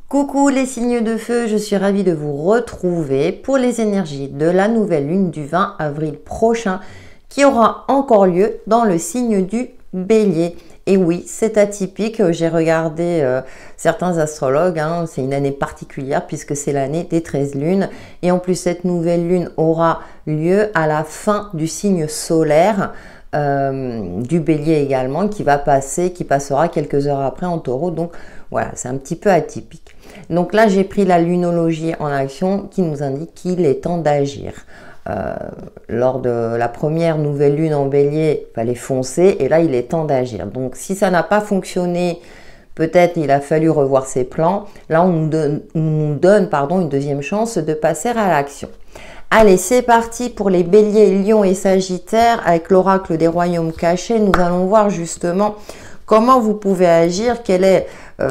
Coucou les signes de feu, je suis ravie de vous retrouver pour les énergies de la nouvelle lune du 20 avril prochain qui aura encore lieu dans le signe du Bélier. Et oui, c'est atypique, j'ai regardé certains astrologues, c'est une année particulière puisque c'est l'année des 13 lunes. Et en plus, cette nouvelle lune aura lieu à la fin du signe solaire du Bélier également, qui passera quelques heures après en Taureau. Donc voilà, c'est un petit peu atypique. Donc là, j'ai pris la lunologie en action qui nous indique qu'il est temps d'agir. Lors de la première nouvelle lune en Bélier, il fallait foncer et là, il est temps d'agir. Donc si ça n'a pas fonctionné, peut-être il a fallu revoir ses plans. Là, on nous donne une deuxième chance de passer à l'action. Allez, c'est parti pour les Béliers, Lions et Sagittaires avec l'oracle des royaumes cachés. Nous allons voir justement comment vous pouvez agir, quelle est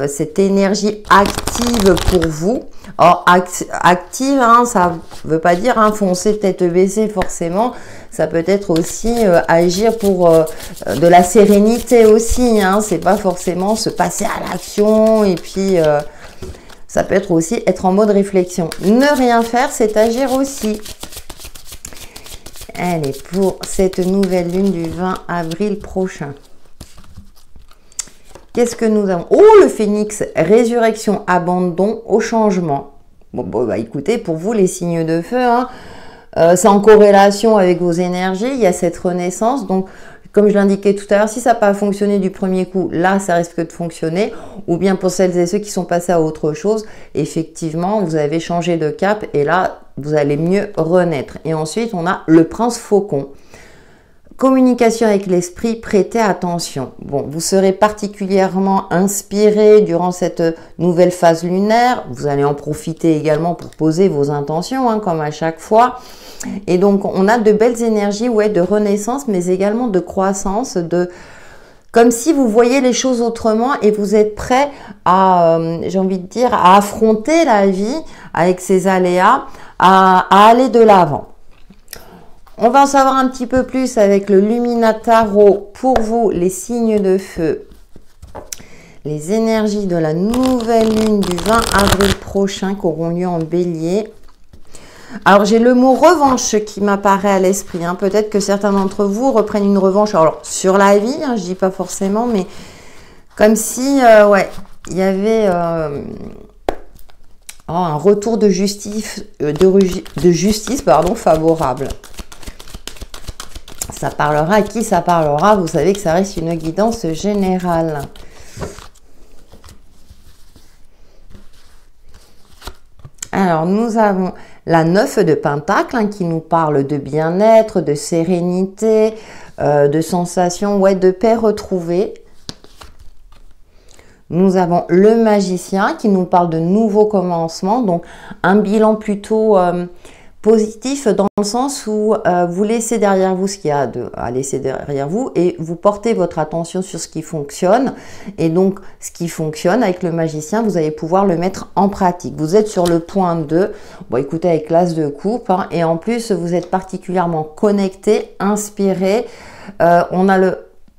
cette énergie active pour vous. Alors, active, ça ne veut pas dire foncer tête baissée forcément. Ça peut être aussi agir pour de la sérénité aussi. C'est pas forcément se passer à l'action et puis ça peut être aussi être en mode réflexion. Ne rien faire, c'est agir aussi. Allez, pour cette nouvelle lune du 20 avril prochain. Qu'est-ce que nous avons? Oh, le phénix, résurrection, abandon au changement. Bon, écoutez, pour vous, les signes de feu, c'est en corrélation avec vos énergies. Il y a cette renaissance. Donc, comme je l'indiquais tout à l'heure, si ça n'a pas fonctionné du premier coup, là, ça risque de fonctionner. Ou bien pour celles et ceux qui sont passés à autre chose, effectivement, vous avez changé de cap et là, vous allez mieux renaître. Et ensuite, on a le prince faucon. Communication avec l'esprit, prêtez attention. Bon, vous serez particulièrement inspiré durant cette nouvelle phase lunaire. Vous allez en profiter également pour poser vos intentions, comme à chaque fois. Et donc, on a de belles énergies, de renaissance, mais également de croissance, comme si vous voyez les choses autrement et vous êtes prêt à, j'ai envie de dire, à affronter la vie avec ses aléas, à aller de l'avant. On va en savoir un petit peu plus avec le Lumina Tarot pour vous, les signes de feu. Les énergies de la nouvelle lune du 20 avril prochain qui auront lieu en Bélier. Alors, j'ai le mot revanche qui m'apparaît à l'esprit. Peut-être que certains d'entre vous reprennent une revanche alors, sur la vie, je dis pas forcément, mais comme si, il y avait un retour de justice, favorable. Ça parlera à qui ça parlera, vous savez que ça reste une guidance générale. Alors, nous avons la 9 de Pentacle qui nous parle de bien-être, de sérénité, de sensation, de paix retrouvée. Nous avons le Magicien qui nous parle de nouveaux commencements, donc un bilan plutôt positif dans le sens où vous laissez derrière vous ce qu'il y a à laisser derrière vous et vous portez votre attention sur ce qui fonctionne. Et donc, ce qui fonctionne avec le Magicien, vous allez pouvoir le mettre en pratique. Vous êtes sur le point de, écoutez, avec l'As de coupe, et en plus, vous êtes particulièrement connecté, inspiré. On a le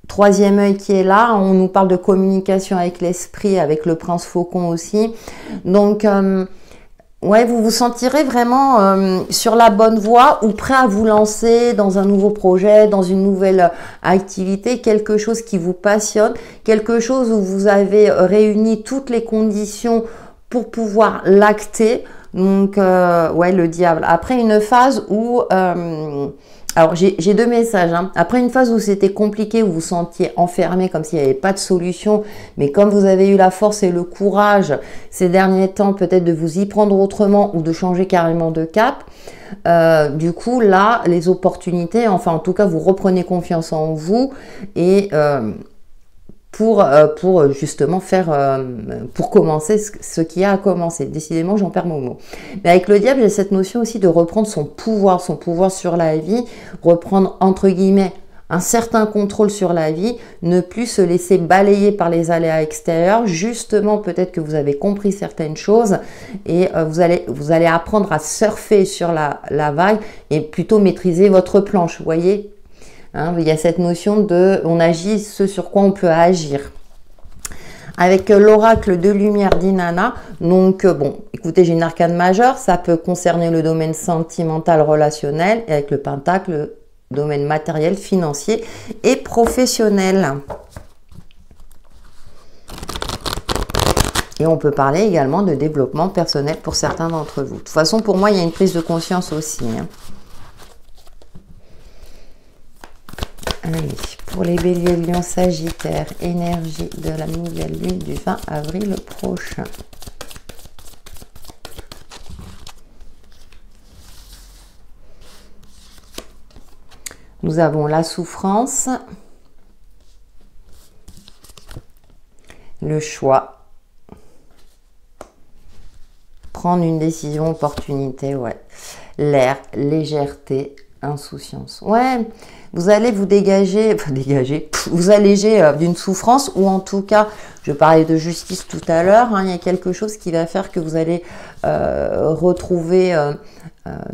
troisième œil qui est là. On nous parle de communication avec l'esprit, avec le prince faucon aussi. Donc, vous vous sentirez vraiment sur la bonne voie ou prêt à vous lancer dans un nouveau projet, dans une nouvelle activité, quelque chose qui vous passionne, quelque chose où vous avez réuni toutes les conditions pour pouvoir l'acter. Donc, le diable. Après une phase où... alors, j'ai deux messages. Après une phase où c'était compliqué, où vous vous sentiez enfermé, comme s'il n'y avait pas de solution, mais comme vous avez eu la force et le courage ces derniers temps, peut-être de vous y prendre autrement ou de changer carrément de cap, du coup, là, les opportunités, enfin, en tout cas, vous reprenez confiance en vous et... pour justement faire, pour commencer ce qui a à commencer. Décidément, j'en perds mon mot. Mais avec le diable, j'ai cette notion aussi de reprendre son pouvoir sur la vie, reprendre entre guillemets un certain contrôle sur la vie, ne plus se laisser balayer par les aléas extérieurs. Justement, peut-être que vous avez compris certaines choses et vous allez apprendre à surfer sur la vague et plutôt maîtriser votre planche, vous voyez. Il y a cette notion de on agit ce sur quoi on peut agir. avec l'oracle de lumière d'Inanna. Donc, bon, écoutez, j'ai une arcane majeure, ça peut concerner le domaine sentimental, relationnel, et avec le pentacle, le domaine matériel, financier et professionnel. Et on peut parler également de développement personnel pour certains d'entre vous. De toute façon, pour moi, il y a une prise de conscience aussi. Allez, pour les béliers, lions, sagittaires, énergie de la nouvelle lune du 20 avril prochain. Nous avons la souffrance, le choix, prendre une décision, opportunité, ouais. L'air, légèreté, insouciance. Ouais, vous allez vous dégager, vous alléger d'une souffrance, ou en tout cas, je parlais de justice tout à l'heure, il y a quelque chose qui va faire que vous allez retrouver,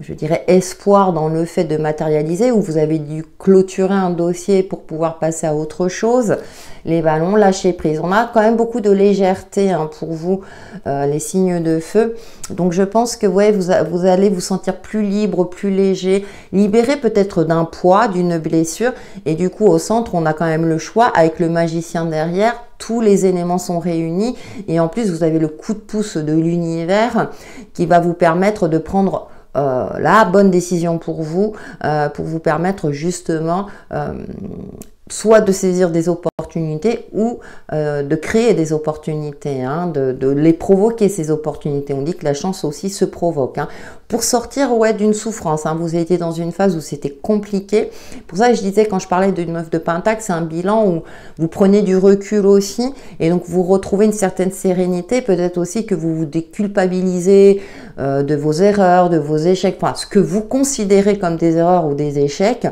je dirais, espoir dans le fait de matérialiser, ou vous avez dû clôturer un dossier pour pouvoir passer à autre chose. Les ballons, lâcher prise. On a quand même beaucoup de légèreté pour vous, les signes de feu. Donc je pense que ouais, vous allez vous sentir plus libre, plus léger, libéré peut-être d'un poids, d'une blessure. Et du coup, au centre, on a quand même le choix avec le magicien derrière. Tous les éléments sont réunis. Et en plus, vous avez le coup de pouce de l'univers qui va vous permettre de prendre la bonne décision pour vous permettre justement soit de saisir des opportunités ou de créer des opportunités, de les provoquer, ces opportunités. On dit que la chance aussi se provoque. Pour sortir ouais, d'une souffrance, vous étiez dans une phase où c'était compliqué. Pour ça, je disais, quand je parlais de 9 de Pentacle, c'est un bilan où vous prenez du recul aussi et donc vous retrouvez une certaine sérénité. Peut-être aussi que vous vous déculpabilisez de vos erreurs, de vos échecs, enfin, ce que vous considérez comme des erreurs ou des échecs.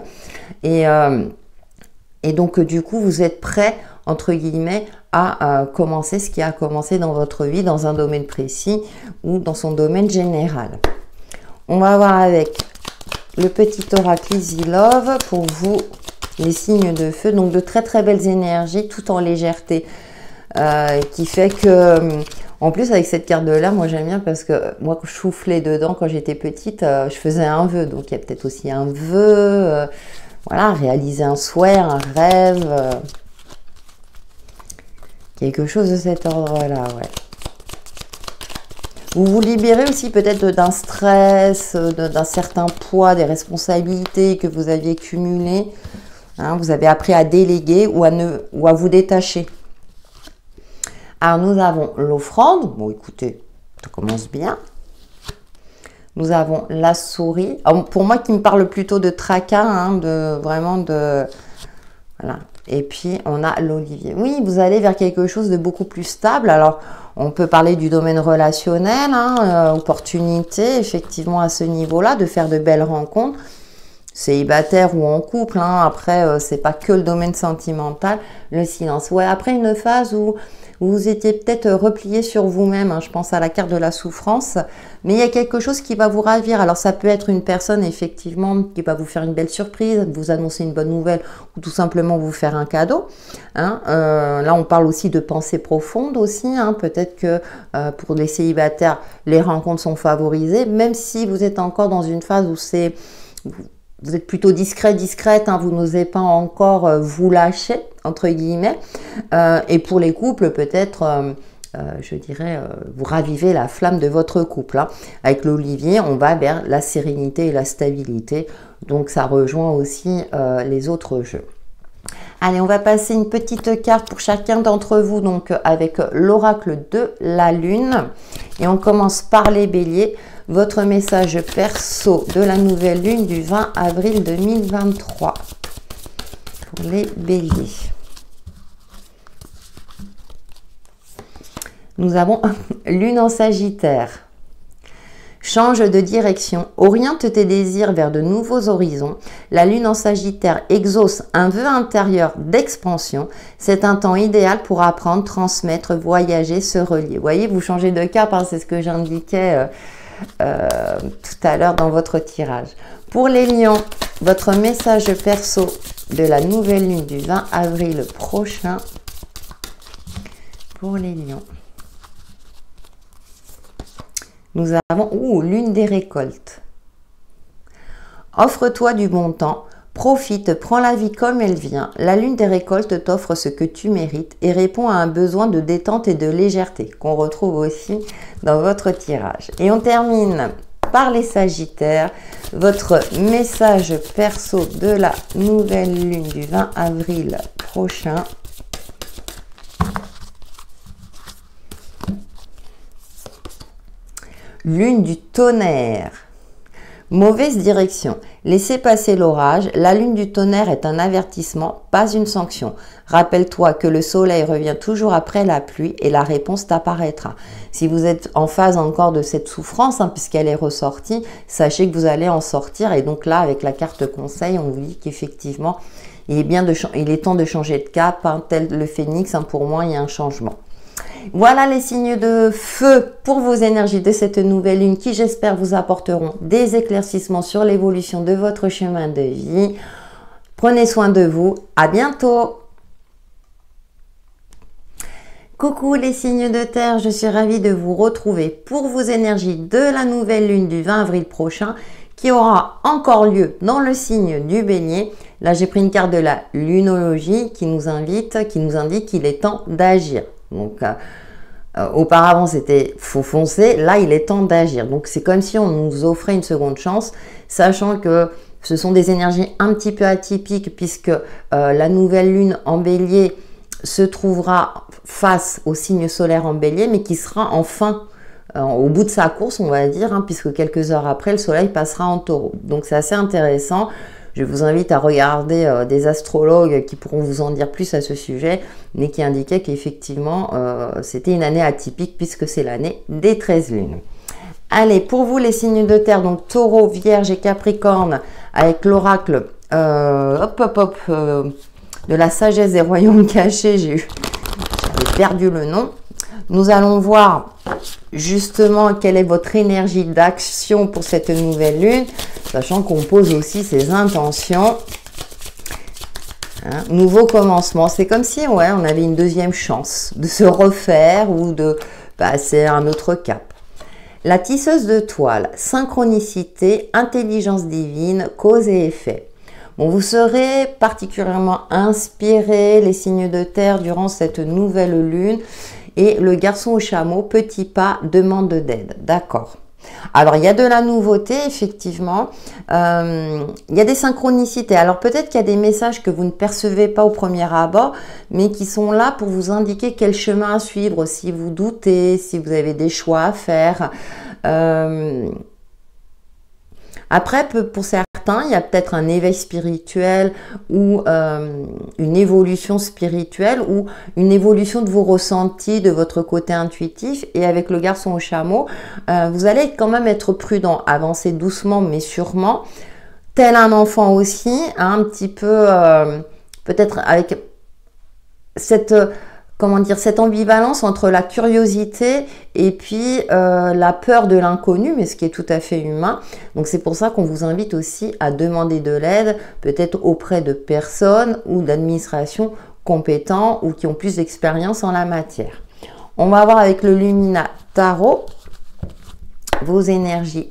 Et donc, du coup, vous êtes prêt, entre guillemets, à commencer ce qui a commencé dans votre vie, dans un domaine précis ou dans son domaine général. On va voir avec le petit oracle Easy Love pour vous, les signes de feu. Donc, de très, très belles énergies, tout en légèreté. Qui fait que, en plus, avec cette carte de l'air, moi, j'aime bien parce que moi, quand je soufflais dedans, quand j'étais petite, je faisais un vœu. Donc, il y a peut-être aussi un vœu... voilà, réaliser un souhait, un rêve, quelque chose de cet ordre-là, ouais. Vous vous libérez aussi peut-être d'un stress, d'un certain poids, des responsabilités que vous aviez cumulées. Vous avez appris à déléguer ou à vous détacher. Alors, nous avons l'offrande. Bon, écoutez, ça commence bien. Nous avons la souris. Alors, pour moi, qui me parle plutôt de tracas, vraiment de... Voilà. Et puis, on a l'olivier. Oui, vous allez vers quelque chose de beaucoup plus stable. Alors, on peut parler du domaine relationnel, opportunité, effectivement, à ce niveau-là, de faire de belles rencontres, célibataire ou en couple. Après, c'est pas que le domaine sentimental, le silence. Ouais, après une phase où vous étiez peut-être replié sur vous-même, je pense à la carte de la souffrance, mais il y a quelque chose qui va vous ravir. Alors ça peut être une personne effectivement qui va vous faire une belle surprise, vous annoncer une bonne nouvelle ou tout simplement vous faire un cadeau. Là on parle aussi de pensée profonde aussi, peut-être que pour les célibataires, les rencontres sont favorisées, même si vous êtes encore dans une phase où c'est... Vous êtes plutôt discrète, vous n'osez pas encore vous lâcher, entre guillemets. Et pour les couples, peut-être, je dirais, vous ravivez la flamme de votre couple. Avec l'olivier, on va vers la sérénité et la stabilité. Donc, ça rejoint aussi les autres jeux. Allez, on va passer une petite carte pour chacun d'entre vous, donc avec l'oracle de la lune. Et on commence par les béliers. Votre message perso de la nouvelle lune du 20 avril 2023 pour les béliers. Nous avons lune en sagittaire. Change de direction, oriente tes désirs vers de nouveaux horizons. La lune en sagittaire exauce un vœu intérieur d'expansion. C'est un temps idéal pour apprendre, transmettre, voyager, se relier. Vous voyez, vous changez de cap, c'est ce que j'indiquais tout à l'heure dans votre tirage. Pour les lions, votre message perso de la nouvelle lune du 20 avril prochain pour les lions. Nous avons lune des récoltes. Offre-toi du bon temps, profite, prends la vie comme elle vient. La lune des récoltes t'offre ce que tu mérites et répond à un besoin de détente et de légèreté qu'on retrouve aussi dans votre tirage. Et on termine par les Sagittaires, votre message perso de la nouvelle lune du 20 avril prochain. Lune du tonnerre. Mauvaise direction. Laissez passer l'orage. La lune du tonnerre est un avertissement, pas une sanction. Rappelle-toi que le soleil revient toujours après la pluie et la réponse t'apparaîtra. Si vous êtes en phase encore de cette souffrance, puisqu'elle est ressortie, sachez que vous allez en sortir. Et donc là, avec la carte conseil, on vous dit qu'effectivement, il est temps de changer de cap. Tel le phénix, pour moi, il y a un changement. Voilà les signes de feu pour vos énergies de cette nouvelle lune qui, j'espère, vous apporteront des éclaircissements sur l'évolution de votre chemin de vie. Prenez soin de vous. À bientôt. Coucou les signes de terre, je suis ravie de vous retrouver pour vos énergies de la nouvelle lune du 20 avril prochain qui aura encore lieu dans le signe du Bélier. Là, j'ai pris une carte de la lunologie qui nous indique qu'il est temps d'agir. Donc, auparavant, c'était faut foncer. Là, il est temps d'agir. Donc, c'est comme si on nous offrait une seconde chance, sachant que ce sont des énergies un petit peu atypiques puisque la nouvelle lune en Bélier se trouvera face au signe solaire en Bélier, mais qui sera enfin au bout de sa course, on va dire, puisque quelques heures après, le soleil passera en Taureau. Donc, c'est assez intéressant. Je vous invite à regarder des astrologues qui pourront vous en dire plus à ce sujet, mais qui indiquaient qu'effectivement, c'était une année atypique puisque c'est l'année des 13 lunes. Allez, pour vous les signes de terre, donc Taureau, Vierge et Capricorne, avec l'oracle de la sagesse des royaumes cachés, j'avais perdu le nom. Nous allons voir justement quelle est votre énergie d'action pour cette nouvelle lune, sachant qu'on pose aussi ses intentions. Nouveau commencement, c'est comme si on avait une deuxième chance de se refaire ou de passer à un autre cap. La tisseuse de toile, synchronicité, intelligence divine, cause et effet. Bon, vous serez particulièrement inspirés, les signes de terre, durant cette nouvelle lune. Et le garçon au chameau, petit pas, demande d'aide. D'accord. Alors, il y a de la nouveauté, effectivement. Il y a des synchronicités. Alors, peut-être qu'il y a des messages que vous ne percevez pas au premier abord, mais qui sont là pour vous indiquer quel chemin à suivre, si vous doutez, si vous avez des choix à faire. Après, pour certains, il y a peut-être un éveil spirituel ou une évolution spirituelle ou une évolution de vos ressentis, de votre côté intuitif. Et avec le garçon au chameau, vous allez quand même être prudent, avancer doucement mais sûrement. Tel un enfant aussi, un petit peu, peut-être avec cette ambivalence entre la curiosité et puis la peur de l'inconnu, mais ce qui est tout à fait humain. Donc c'est pour ça qu'on vous invite aussi à demander de l'aide, peut-être auprès de personnes ou d'administrations compétents ou qui ont plus d'expérience en la matière. On va voir avec le Lumina Tarot vos énergies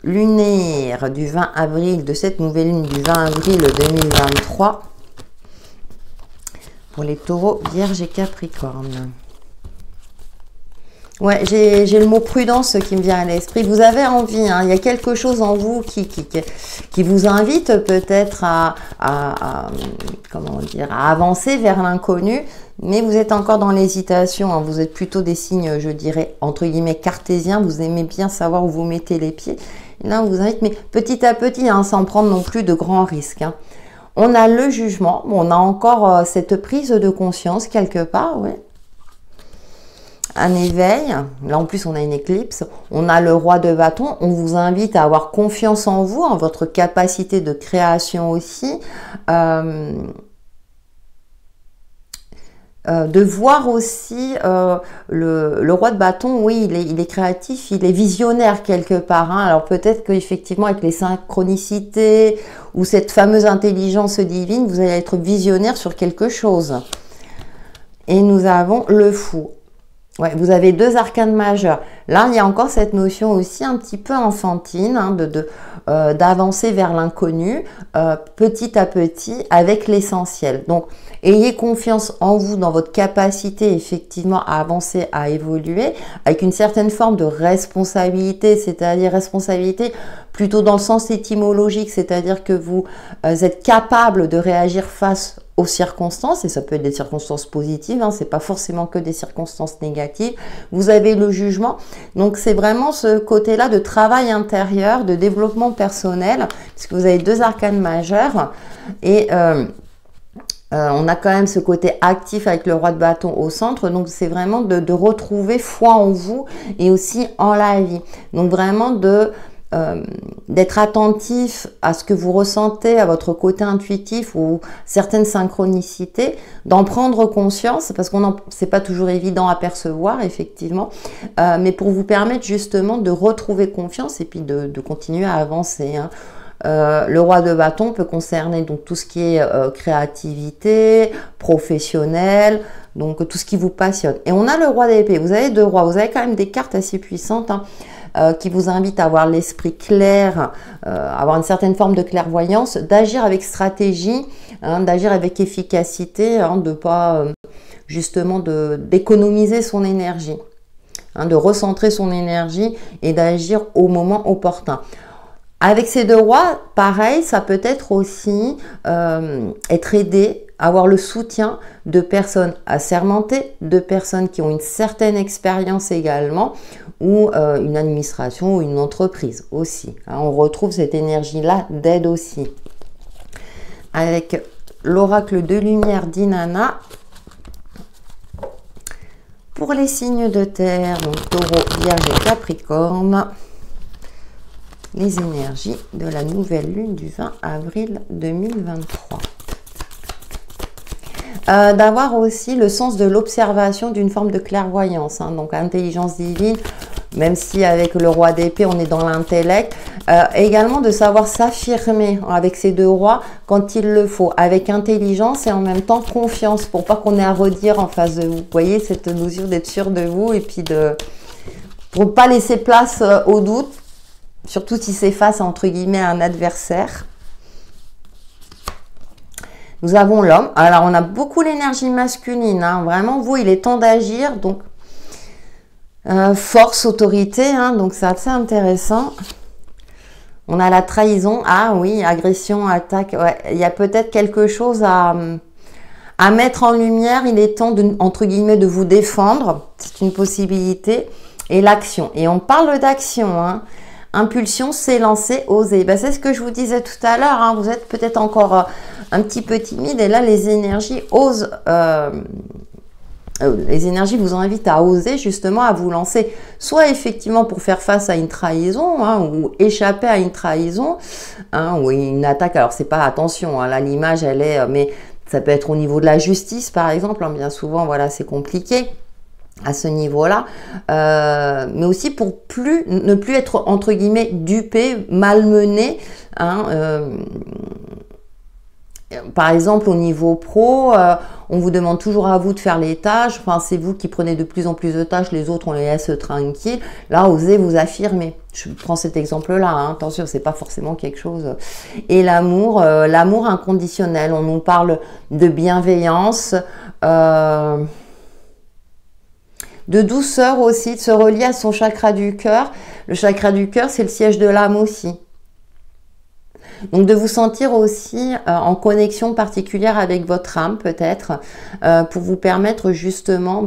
lunaires du 20 avril, de cette nouvelle lune du 20 avril 2023. Pour les taureaux, vierge et capricorne. Ouais, j'ai le mot prudence qui me vient à l'esprit. Vous avez envie, il y a quelque chose en vous qui vous invite peut-être à avancer vers l'inconnu, mais vous êtes encore dans l'hésitation. Vous êtes plutôt des signes, je dirais, entre guillemets, cartésiens. Vous aimez bien savoir où vous mettez les pieds. Et là, on vous invite, mais petit à petit, sans prendre non plus de grands risques. On a le jugement, on a encore cette prise de conscience quelque part, ouais. Un éveil, là en plus on a une éclipse, on a le roi de bâton, on vous invite à avoir confiance en vous, en votre capacité de création aussi, de voir aussi le roi de bâton, oui, il est créatif, il est visionnaire quelque part. Alors peut-être qu'effectivement avec les synchronicités ou cette fameuse intelligence divine, vous allez être visionnaire sur quelque chose. Et nous avons le fou. Ouais, vous avez deux arcanes majeurs. Là, il y a encore cette notion aussi un petit peu enfantine hein, d'avancer vers l'inconnu petit à petit avec l'essentiel. Donc, ayez confiance en vous, dans votre capacité effectivement à avancer, à évoluer avec une certaine forme de responsabilité, c'est-à-dire responsabilité plutôt dans le sens étymologique, c'est-à-dire que vous êtes capable de réagir face aux circonstances, et ça peut être des circonstances positives, hein, c'est pas forcément que des circonstances négatives. Vous avez le jugement, donc c'est vraiment ce côté-là de travail intérieur, de développement personnel, puisque vous avez deux arcanes majeures, et on a quand même ce côté actif avec le roi de bâton au centre, donc c'est vraiment de retrouver foi en vous et aussi en la vie. Donc vraiment d'être attentif à ce que vous ressentez, à votre côté intuitif ou certaines synchronicités, d'en prendre conscience, parce qu'on c'est pas toujours évident à percevoir, effectivement, mais pour vous permettre justement de retrouver confiance et puis de continuer à avancer, hein. Le roi de bâton peut concerner donc tout ce qui est créativité, professionnel, donc tout ce qui vous passionne. Et on a le roi d'épée. Vous avez deux rois, vous avez quand même des cartes assez puissantes, hein, qui vous invitent à avoir l'esprit clair, avoir une certaine forme de clairvoyance, d'agir avec stratégie, hein, d'agir avec efficacité, hein, de pas justement d'économiser son énergie, hein, de recentrer son énergie et d'agir au moment opportun. Avec ces deux rois, pareil, ça peut être aussi être aidé, avoir le soutien de personnes assermentées, de personnes qui ont une certaine expérience également, ou une administration ou une entreprise aussi. Hein, on retrouve cette énergie-là d'aide aussi. Avec l'oracle de lumière d'Inanna, pour les signes de terre, donc Taureau, Vierge et Capricorne, les énergies de la nouvelle lune du 20 avril 2023. D'avoir aussi le sens de l'observation d'une forme de clairvoyance, hein, donc intelligence divine, même si avec le roi d'épée on est dans l'intellect, également de savoir s'affirmer avec ces deux rois quand il le faut, avec intelligence et en même temps confiance, pour pas qu'on ait à redire en face de vous. Vous voyez cette notion d'être sûr de vous et puis pour ne pas laisser place au doute, surtout si c'est face entre guillemets à un adversaire. Nous avons l'homme. Alors, on a beaucoup l'énergie masculine. Hein. Vraiment, vous, il est temps d'agir. Donc, force, autorité. Hein. Donc, c'est assez intéressant. On a la trahison. Ah oui, agression, attaque. Ouais. Il y a peut-être quelque chose à mettre en lumière. Il est temps, entre guillemets, de vous défendre. C'est une possibilité. Et l'action. Et on parle d'action, hein. Impulsion, s'élancer, oser. Ben, c'est ce que je vous disais tout à l'heure. Hein. Vous êtes peut-être encore un petit peu timide et là, les énergies osent. Les énergies vous invitent à oser justement, à vous lancer, soit effectivement pour faire face à une trahison, hein, ou échapper à une trahison, hein, ou une attaque. Alors c'est pas, attention, hein, là l'image elle est, mais ça peut être au niveau de la justice par exemple. Hein, bien souvent, voilà, c'est compliqué à ce niveau-là, mais aussi pour ne plus être entre guillemets dupé, malmené, hein, par exemple au niveau pro, on vous demande toujours à vous de faire les tâches, enfin c'est vous qui prenez de plus en plus de tâches, les autres on les laisse tranquilles. Là, osez vous affirmer. Je prends cet exemple-là, hein. Attention, c'est pas forcément quelque chose. Et l'amour, l'amour inconditionnel, on nous parle de bienveillance, de douceur aussi, de se relier à son chakra du cœur. Le chakra du cœur, c'est le siège de l'âme aussi. Donc de vous sentir aussi en connexion particulière avec votre âme peut-être, pour vous permettre justement,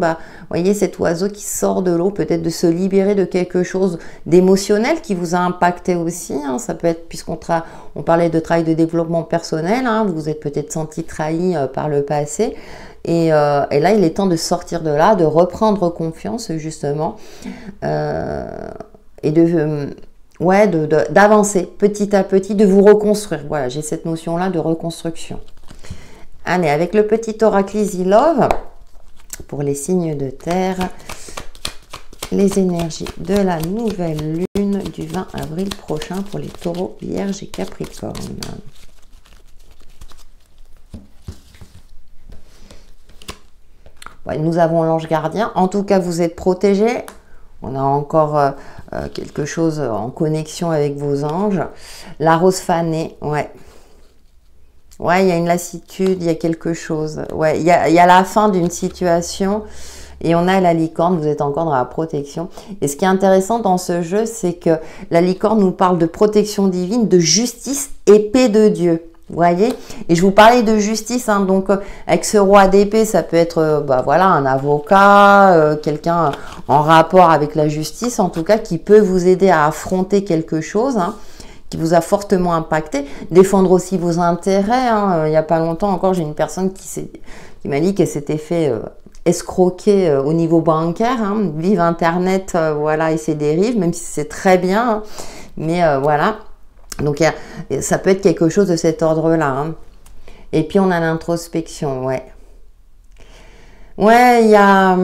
voyez cet oiseau qui sort de l'eau, peut-être de se libérer de quelque chose d'émotionnel qui vous a impacté aussi, hein. Ça peut être, puisqu'on parlait de travail de développement personnel, hein, vous vous êtes peut-être senti trahi par le passé. Et là, il est temps de sortir de là, de reprendre confiance justement, et d'avancer petit à petit, de vous reconstruire. Voilà, j'ai cette notion-là de reconstruction. Allez, avec le petit oracle Easy Love, pour les signes de terre, les énergies de la nouvelle lune du 20 avril prochain pour les taureaux, vierges et capricornes. Ouais, nous avons l'ange gardien. En tout cas, vous êtes protégé. On a encore quelque chose en connexion avec vos anges. La rose fanée, ouais. Ouais, il y a une lassitude, il y a quelque chose. Ouais, il y a la fin d'une situation et on a la licorne, vous êtes encore dans la protection. Et ce qui est intéressant dans ce jeu, c'est que la licorne nous parle de protection divine, de justice et paix de Dieu. Vous voyez? Et je vous parlais de justice, hein, donc avec ce roi d'épée, ça peut être voilà, un avocat, quelqu'un en rapport avec la justice, en tout cas, qui peut vous aider à affronter quelque chose, hein, qui vous a fortement impacté, défendre aussi vos intérêts. Hein. Il n'y a pas longtemps encore, j'ai une personne qui m'a dit qu'elle s'était fait escroquer au niveau bancaire. Hein. Vive Internet, voilà, et ses dérives, même si c'est très bien. Hein. Mais voilà, donc ça peut être quelque chose de cet ordre-là. Hein. Et puis on a l'introspection, ouais. Ouais, il y a...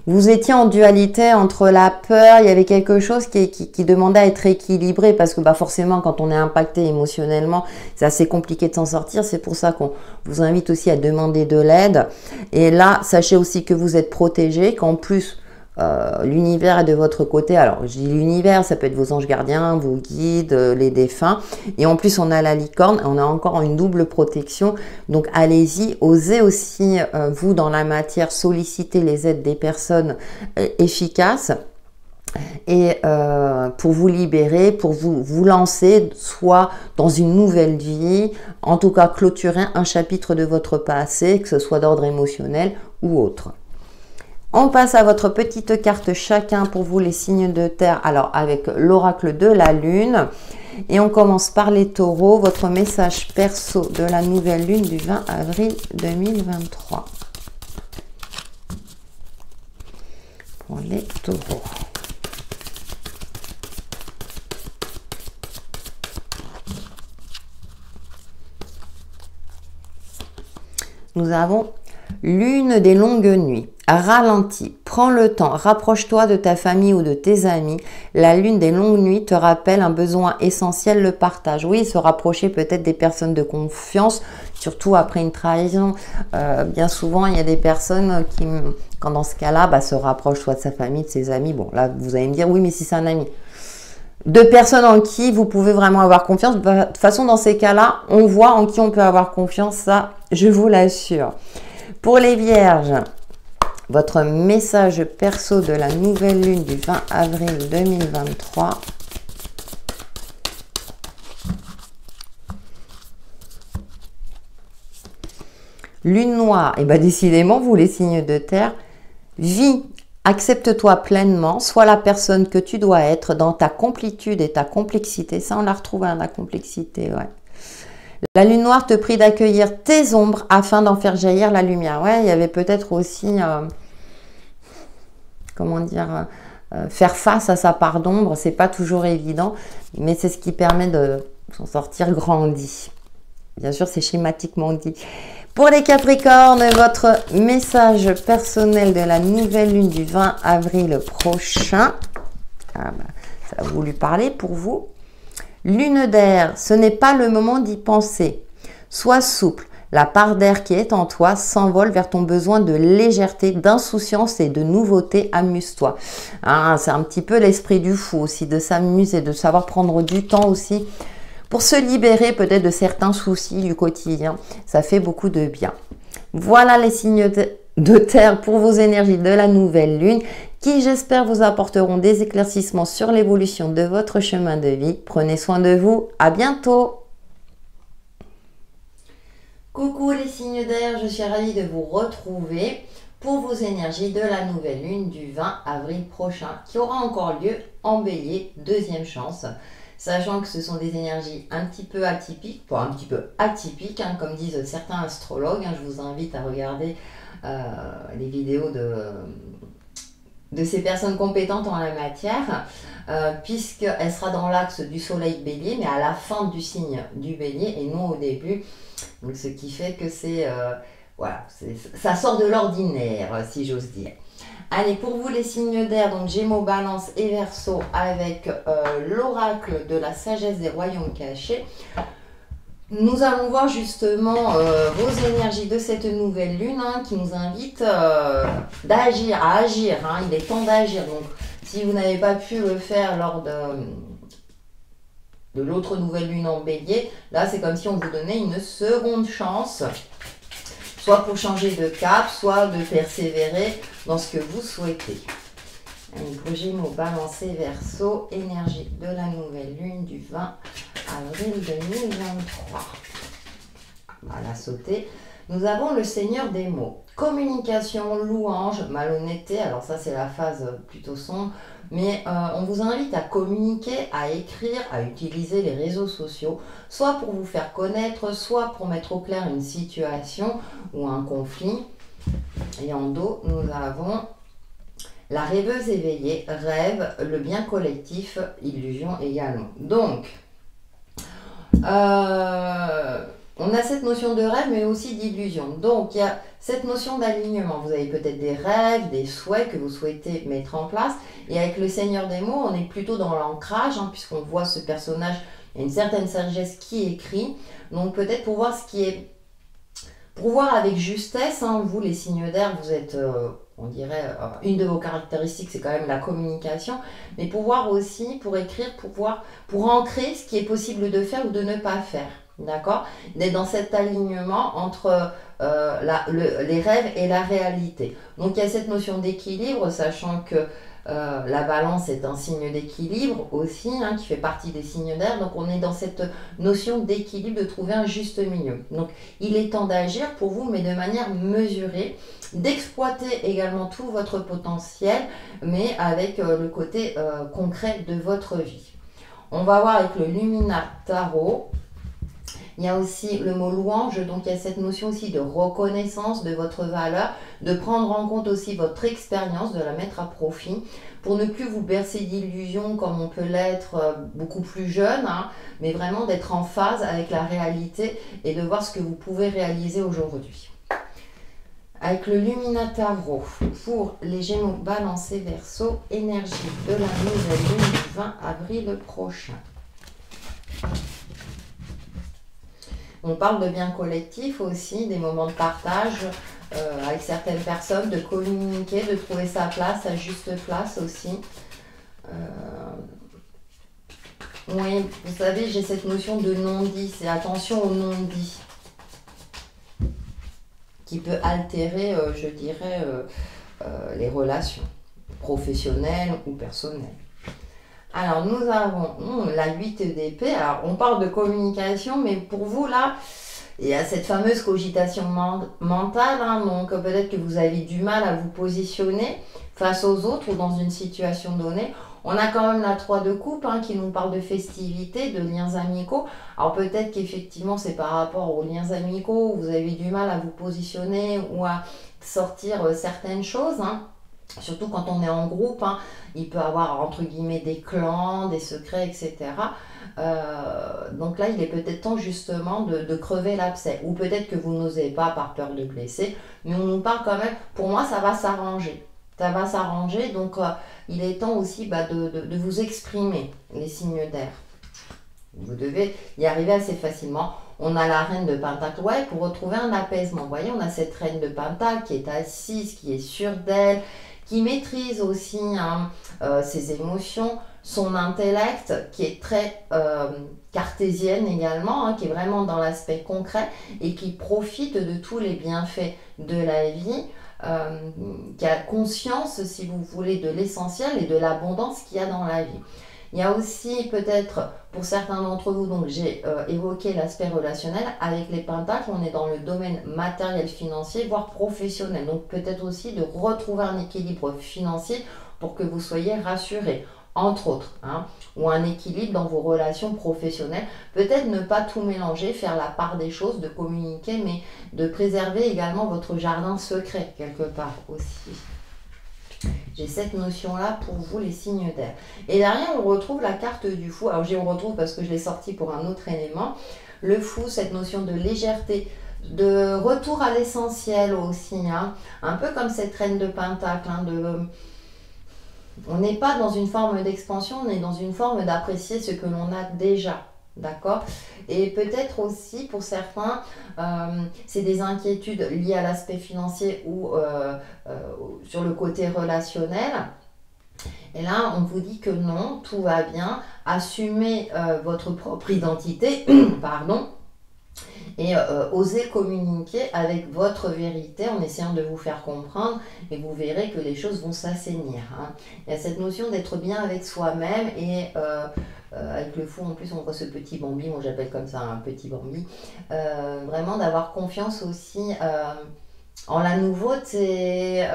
Vous étiez en dualité entre la peur, il y avait quelque chose qui demandait à être équilibré parce que forcément quand on est impacté émotionnellement, c'est assez compliqué de s'en sortir. C'est pour ça qu'on vous invite aussi à demander de l'aide. Et là, sachez aussi que vous êtes protégé, qu'en plus l'univers est de votre côté. Alors je dis l'univers, ça peut être vos anges gardiens, vos guides, les défunts. Et en plus on a la licorne, on a encore une double protection. Donc allez-y, osez aussi vous dans la matière solliciter les aides des personnes efficaces. Et pour vous libérer, pour vous lancer soit dans une nouvelle vie, en tout cas clôturer un chapitre de votre passé, que ce soit d'ordre émotionnel ou autre. On passe à votre petite carte chacun pour vous les signes de terre. Alors avec l'oracle de la lune. Et on commence par les taureaux. Votre message perso de la nouvelle lune du 20 avril 2023. Pour les taureaux. Nous avons lune des longues nuits. Ralentis, prends le temps, rapproche-toi de ta famille ou de tes amis. La lune des longues nuits te rappelle un besoin essentiel, le partage. Oui, se rapprocher peut-être des personnes de confiance, surtout après une trahison. Bien souvent, il y a des personnes qui, quand dans ce cas-là, se rapprochent soit de sa famille, de ses amis. Bon, là, vous allez me dire, oui, mais si c'est un ami. Deux personnes en qui vous pouvez vraiment avoir confiance. De toute façon, dans ces cas-là, on voit en qui on peut avoir confiance, ça, je vous l'assure. Pour les vierges, votre message perso de la nouvelle lune du 20 avril 2023. Lune noire, et décidément, vous les signes de terre, vis, accepte-toi pleinement, sois la personne que tu dois être dans ta complétude et ta complexité. Ça, on l'a retrouvé, la complexité, ouais. La lune noire te prie d'accueillir tes ombres afin d'en faire jaillir la lumière. Ouais, il y avait peut-être aussi, comment dire, faire face à sa part d'ombre. C'est pas toujours évident, mais c'est ce qui permet de s'en sortir grandi. Bien sûr, c'est schématiquement dit. Pour les Capricornes, votre message personnel de la nouvelle lune du 20 avril prochain. Ça a voulu parler pour vous. Lune d'air, ce n'est pas le moment d'y penser. Sois souple, la part d'air qui est en toi s'envole vers ton besoin de légèreté, d'insouciance et de nouveauté. Amuse-toi. Hein, c'est un petit peu l'esprit du fou aussi, de s'amuser, de savoir prendre du temps aussi pour se libérer peut-être de certains soucis du quotidien. Ça fait beaucoup de bien. Voilà les signes de terre pour vos énergies de la nouvelle lune qui, j'espère, vous apporteront des éclaircissements sur l'évolution de votre chemin de vie. Prenez soin de vous. À bientôt. Coucou les signes d'air, je suis ravie de vous retrouver pour vos énergies de la nouvelle lune du 20 avril prochain qui aura encore lieu en Bélier, deuxième chance. Sachant que ce sont des énergies un petit peu atypiques, hein, comme disent certains astrologues. Hein, je vous invite à regarder les vidéos de ces personnes compétentes en la matière, puisqu'elle sera dans l'axe du soleil bélier, mais à la fin du signe du bélier et non au début. Donc, ce qui fait que voilà, ça sort de l'ordinaire, si j'ose dire. Allez, pour vous les signes d'air, donc Gémeaux, Balance et Verseau, avec l'oracle de la sagesse des royaumes cachés. Nous allons voir justement vos énergies de cette nouvelle lune hein, qui nous invite d'agir, à agir. Hein. Il est temps d'agir. Donc, si vous n'avez pas pu le faire lors de l'autre nouvelle lune en bélier, là, c'est comme si on vous donnait une seconde chance, soit pour changer de cap, soit de persévérer dans ce que vous souhaitez. Pour Gémeaux, Balancé, Verseau, énergie de la nouvelle lune du 20 avril 2023. À la sauter, nous avons le Seigneur des mots. Communication, louange, malhonnêteté. Alors ça, c'est la phase plutôt sombre. Mais on vous invite à communiquer, à écrire, à utiliser les réseaux sociaux, soit pour vous faire connaître, soit pour mettre au clair une situation ou un conflit. Et en dos, nous avons la rêveuse éveillée, rêve, le bien collectif, illusion également. Donc, on a cette notion de rêve, mais aussi d'illusion. Donc, il y a cette notion d'alignement. Vous avez peut-être des rêves, des souhaits que vous souhaitez mettre en place. Et avec le Seigneur des mots, on est plutôt dans l'ancrage, hein, puisqu'on voit ce personnage, il y a une certaine sagesse qui écrit. Donc, peut-être pour voir ce qui est... Pour voir avec justesse, hein, vous les signes d'air, vous êtes... on dirait, une de vos caractéristiques, c'est quand même la communication, mais pour voir aussi, pour écrire, pour ancrer ce qui est possible de faire ou de ne pas faire, d'accord? D'être dans cet alignement entre les rêves et la réalité. Donc il y a cette notion d'équilibre, sachant que la balance est un signe d'équilibre aussi, hein, qui fait partie des signes d'air. Donc on est dans cette notion d'équilibre, de trouver un juste milieu. Donc il est temps d'agir pour vous, mais de manière mesurée, d'exploiter également tout votre potentiel, mais avec le côté concret de votre vie. On va voir avec le Lumina Tarot. Il y a aussi le mot louange, donc il y a cette notion aussi de reconnaissance de votre valeur, de prendre en compte aussi votre expérience, de la mettre à profit, pour ne plus vous bercer d'illusions comme on peut l'être beaucoup plus jeune, hein, mais vraiment d'être en phase avec la réalité et de voir ce que vous pouvez réaliser aujourd'hui. Avec le Lumina Tarot, pour les Gémeaux, Balancé, Verseau, énergie de la nouvelle lune du 20 avril prochain. On parle de bien collectif aussi, des moments de partage avec certaines personnes, de communiquer, de trouver sa place, sa juste place aussi. Oui, vous savez, j'ai cette notion de non-dit, c'est attention au non-dit, qui peut altérer, je dirais, les relations professionnelles ou personnelles. Alors, nous avons la 8 d'épée. Alors, on parle de communication, mais pour vous, là, il y a cette fameuse cogitation mentale. Hein, donc, peut-être que vous avez du mal à vous positionner face aux autres ou dans une situation donnée. On a quand même la 3 de coupe hein, qui nous parle de festivités, de liens amicaux. Alors, peut-être qu'effectivement, c'est par rapport aux liens amicaux où vous avez du mal à vous positionner ou à sortir certaines choses. Hein. Surtout quand on est en groupe, hein, il peut y avoir entre guillemets des clans, des secrets, etc. Donc là, il est peut-être temps justement de crever l'abcès. Ou peut-être que vous n'osez pas par peur de blesser, mais on nous parle quand même, pour moi, ça va s'arranger. Ça va s'arranger, donc il est temps aussi de vous exprimer, les signes d'air. Vous devez y arriver assez facilement. On a la reine de Pentacle, ouais, pour retrouver un apaisement. Vous voyez, on a cette reine de Pentacle qui est assise, qui est sûre d'elle, qui maîtrise aussi hein, ses émotions, son intellect, qui est très cartésienne également, hein, qui est vraiment dans l'aspect concret et qui profite de tous les bienfaits de la vie, qui a conscience, si vous voulez, de l'essentiel et de l'abondance qu'il y a dans la vie. Il y a aussi peut-être, pour certains d'entre vous, donc j'ai évoqué l'aspect relationnel, avec les pentacles, on est dans le domaine matériel, financier, voire professionnel. Donc peut-être aussi de retrouver un équilibre financier pour que vous soyez rassurés, entre autres, hein, ou un équilibre dans vos relations professionnelles. Peut-être ne pas tout mélanger, faire la part des choses, de communiquer, mais de préserver également votre jardin secret, quelque part aussi. J'ai cette notion-là pour vous, les signes d'air. Et derrière, on retrouve la carte du fou. Alors, on retrouve parce que je l'ai sorti pour un autre élément. Le fou, cette notion de légèreté, de retour à l'essentiel aussi. Hein. Un peu comme cette reine de Pentacle. Hein, on n'est pas dans une forme d'expansion, on est dans une forme d'apprécier ce que l'on a déjà. D'accord? Et peut-être aussi pour certains, c'est des inquiétudes liées à l'aspect financier ou sur le côté relationnel. Et là, on vous dit que non, tout va bien. Assumez votre propre identité, pardon, et osez communiquer avec votre vérité en essayant de vous faire comprendre et vous verrez que les choses vont s'assainir. Hein. Il y a cette notion d'être bien avec soi-même et avec le fou en plus on voit ce petit Bambi, moi j'appelle comme ça un petit Bambi, vraiment d'avoir confiance aussi en la nouveauté,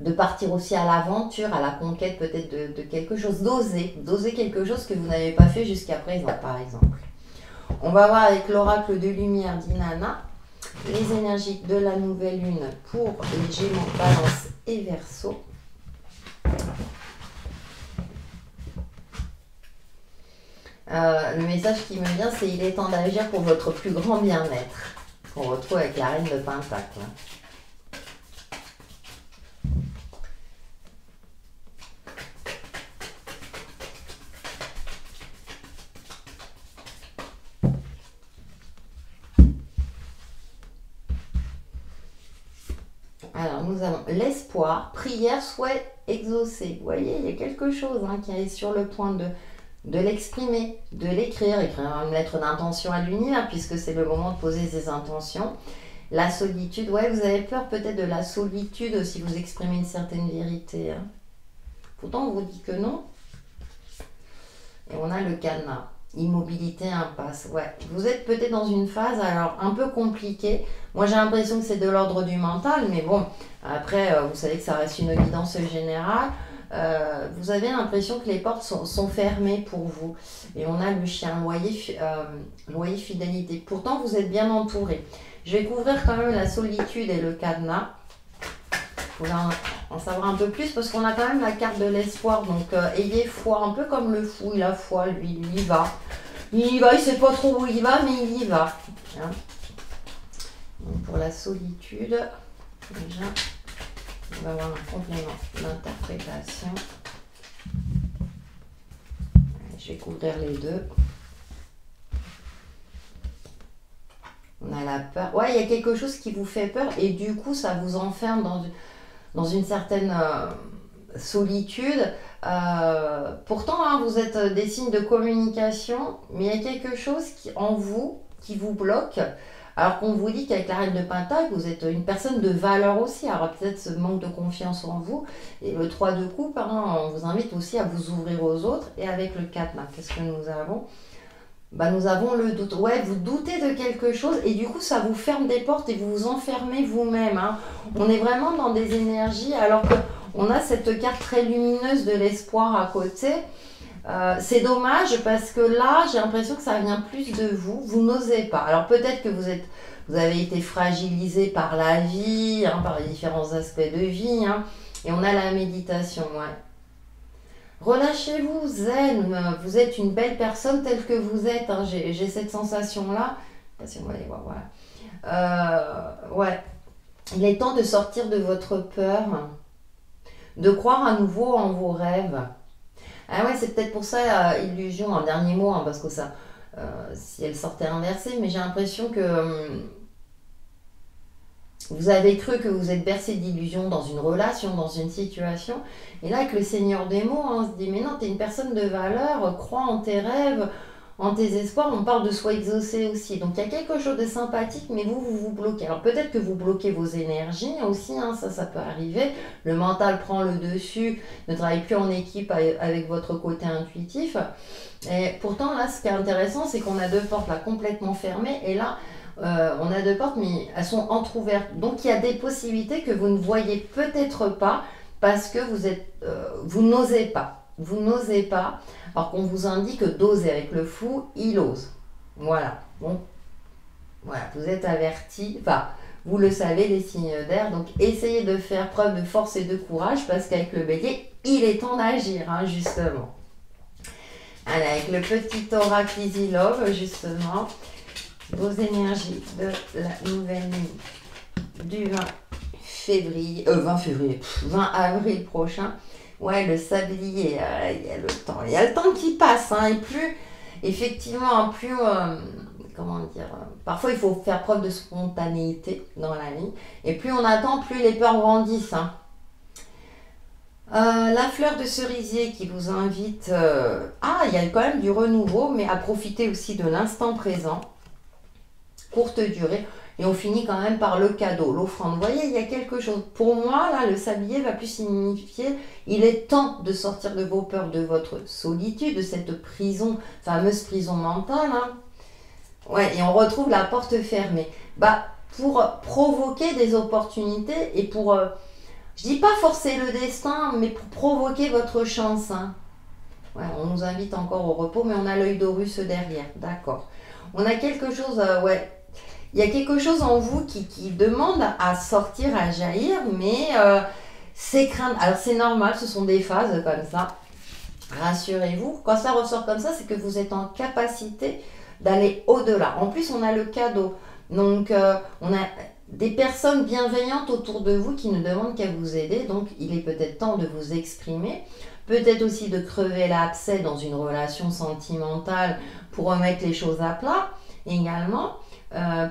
de partir aussi à l'aventure, à la conquête peut-être de quelque chose, d'oser quelque chose que vous n'avez pas fait jusqu'à présent par exemple. On va voir avec l'oracle de lumière d'Inanna les énergies de la nouvelle lune pour les Gémeaux, Balance et Verseau. Le message qui me vient, c'est il est temps d'agir pour votre plus grand bien-être. On retrouve avec la reine de Pentacle. Alors, nous avons l'espoir, prière, souhait exaucé. Vous voyez, il y a quelque chose qui est sur le point de l'exprimer, de l'écrire, écrire une lettre d'intention à l'univers, puisque c'est le moment de poser ses intentions. La solitude, ouais, vous avez peur peut-être de la solitude si vous exprimez une certaine vérité. Hein. Pourtant, on vous dit que non. Et on a le cadenas. Immobilité, impasse. Ouais, vous êtes peut-être dans une phase alors un peu compliquée. Moi, j'ai l'impression que c'est de l'ordre du mental, mais bon, après, vous savez que ça reste une guidance générale. Vous avez l'impression que les portes sont fermées pour vous. Et on a le chien, loyer fidélité. Pourtant, vous êtes bien entouré. Je vais couvrir quand même la solitude et le cadenas. Vous voulez en savoir un peu plus parce qu'on a quand même la carte de l'espoir. Donc, ayez foi, un peu comme le fou. Il a foi, lui, il y va. Il y va, il ne sait pas trop où il va, mais il y va. Hein. Donc, pour la solitude, déjà, on va avoir un complément d'interprétation. Je vais couvrir les deux. On a la peur. Ouais, il y a quelque chose qui vous fait peur et du coup, ça vous enferme dans une certaine solitude. Pourtant, hein, vous êtes des signes de communication, mais il y a quelque chose en vous qui vous bloque. Alors qu'on vous dit qu'avec la reine de Pentacle, vous êtes une personne de valeur aussi. Alors peut-être ce manque de confiance en vous. Et le 3 de coupe, on vous invite aussi à vous ouvrir aux autres. Et avec le 4, qu'est-ce que nous avons ? Nous avons le doute. Ouais, vous doutez de quelque chose et du coup, ça vous ferme des portes et vous vous enfermez vous-même. Hein. On est vraiment dans des énergies alors qu'on a cette carte très lumineuse de l'espoir à côté. C'est dommage parce que là, j'ai l'impression que ça vient plus de vous. Vous n'osez pas. Alors peut-être que vous avez été fragilisé par la vie, par les différents aspects de vie. Hein, et on a la méditation, ouais. Relâchez-vous, zen, vous êtes une belle personne telle que vous êtes, hein. J'ai cette sensation-là. Si on va aller voir, voilà. Ouais, il est temps de sortir de votre peur, de croire à nouveau en vos rêves. Ah ouais, c'est peut-être pour ça, illusion, un dernier mot, parce que ça, si elle sortait inversée, mais j'ai l'impression que vous avez cru que vous êtes bercé d'illusions dans une relation, dans une situation. Et là, avec le Seigneur des mots, on se dit, mais non, tu es une personne de valeur, crois en tes rêves, en tes espoirs. On parle de soi exaucé aussi. Donc, il y a quelque chose de sympathique, mais vous bloquez. Alors, peut-être que vous bloquez vos énergies aussi, ça peut arriver. Le mental prend le dessus, ne travaille plus en équipe avec votre côté intuitif. Et pourtant, là, ce qui est intéressant, c'est qu'on a deux portes là complètement fermées. Et là, on a deux portes, mais elles sont entrouvertes. Donc, il y a des possibilités que vous ne voyez peut-être pas parce que vous n'osez pas. Vous n'osez pas, alors qu'on vous indique d'oser. Avec le fou, il ose. Voilà. Bon, voilà, vous êtes avertis. Enfin, vous le savez, les signes d'air. Donc, essayez de faire preuve de force et de courage parce qu'avec le bélier, il est temps d'agir, justement. Allez, avec le petit oracle Easy Love, justement. Vos énergies de la nouvelle lune du 20 avril prochain. Ouais, le sablier, il y a le temps qui passe, et Effectivement, plus, comment dire, parfois il faut faire preuve de spontanéité dans la vie. Et plus on attend, plus les peurs grandissent, hein. La fleur de cerisier qui vous invite, il y a quand même du renouveau, mais à profiter aussi de l'instant présent, courte durée. Et on finit quand même par le cadeau, l'offrande. Vous voyez, il y a quelque chose. Pour moi, là, le sablier va plus signifier, il est temps de sortir de vos peurs, de votre solitude, de cette prison, fameuse prison mentale, hein. Ouais, et on retrouve la porte fermée. Bah, pour provoquer des opportunités et pour, je dis pas forcer le destin, mais pour provoquer votre chance, hein. Ouais, on nous invite encore au repos, mais on a l'œil d'Horus derrière, d'accord. On a quelque chose, ouais. Il y a quelque chose en vous qui demande à sortir, à jaillir, mais c'est crainte. Alors c'est normal, ce sont des phases comme ça. Rassurez-vous, quand ça ressort comme ça, c'est que vous êtes en capacité d'aller au-delà. En plus, on a le cadeau. Donc, on a des personnes bienveillantes autour de vous qui ne demandent qu'à vous aider. Donc, il est peut-être temps de vous exprimer. Peut-être aussi de crever l'abcès dans une relation sentimentale pour remettre les choses à plat. Également,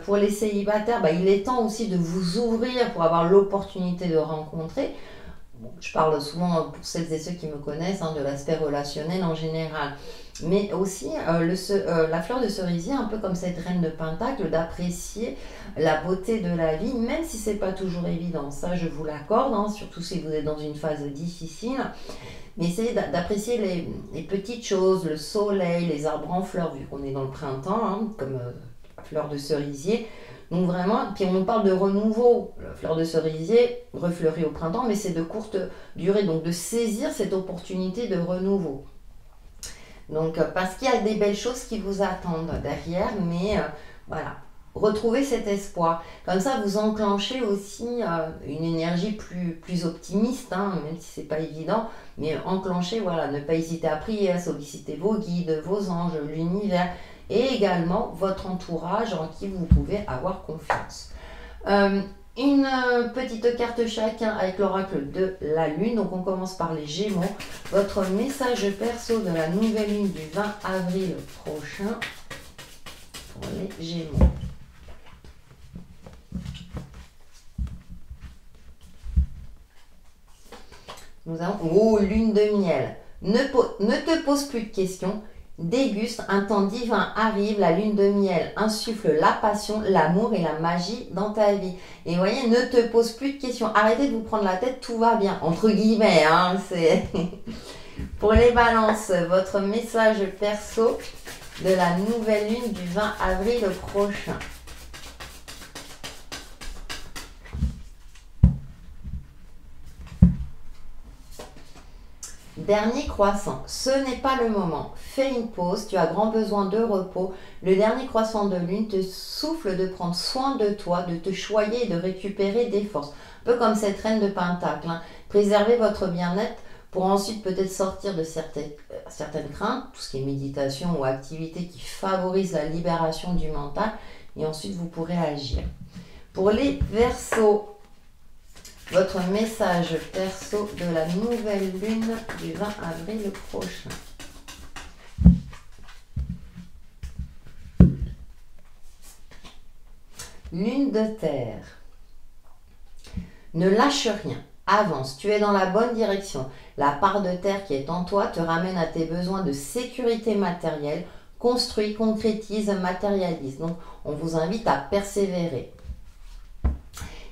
pour les célibataires, il est temps aussi de vous ouvrir pour avoir l'opportunité de rencontrer. Bon, je parle souvent pour celles et ceux qui me connaissent, hein, de l'aspect relationnel en général. Mais aussi la fleur de cerisier, un peu comme cette reine de Pentacle, d'apprécier la beauté de la vie, même si c'est pas toujours évident. Ça, je vous l'accorde, hein, surtout si vous êtes dans une phase difficile. Mais essayez d'apprécier les petites choses, le soleil, les arbres en fleurs, vu qu'on est dans le printemps, hein, comme la fleur de cerisier. Donc vraiment, puis on parle de renouveau. La fleur de cerisier refleurit au printemps, mais c'est de courte durée. Donc de saisir cette opportunité de renouveau. Donc parce qu'il y a des belles choses qui vous attendent derrière, mais voilà. Retrouvez cet espoir. Comme ça, vous enclenchez aussi une énergie plus optimiste, hein, même si c'est pas évident. Mais enclenchez, voilà, ne pas hésiter à prier, à solliciter vos guides, vos anges, l'univers, et également votre entourage en qui vous pouvez avoir confiance. Une petite carte chacun avec l'oracle de la lune. Donc on commence par les Gémeaux. Votre message perso de la nouvelle lune du 20 avril prochain pour les Gémeaux. Nous avons lune de miel. Ne te pose plus de questions. Déguste, un temps divin arrive, la lune de miel insuffle la passion, l'amour et la magie dans ta vie. Et vous voyez, ne te pose plus de questions. Arrêtez de vous prendre la tête, tout va bien. Entre guillemets, hein, c'est... Pour les balances, votre message perso de la nouvelle lune du 20 avril prochain. Dernier croissant, ce n'est pas le moment. Fais une pause, tu as grand besoin de repos. Le dernier croissant de lune te souffle de prendre soin de toi, de te choyer et de récupérer des forces. Un peu comme cette reine de Pentacle, hein. Préservez votre bien-être pour ensuite peut-être sortir de certaines craintes, tout ce qui est méditation ou activité qui favorise la libération du mental. Et ensuite, vous pourrez agir. Pour les Verseaux, votre message perso de la nouvelle lune du 20 avril prochain. Lune de terre. Ne lâche rien. Avance. Tu es dans la bonne direction. La part de terre qui est en toi te ramène à tes besoins de sécurité matérielle. Construis, concrétise, matérialise. Donc, on vous invite à persévérer.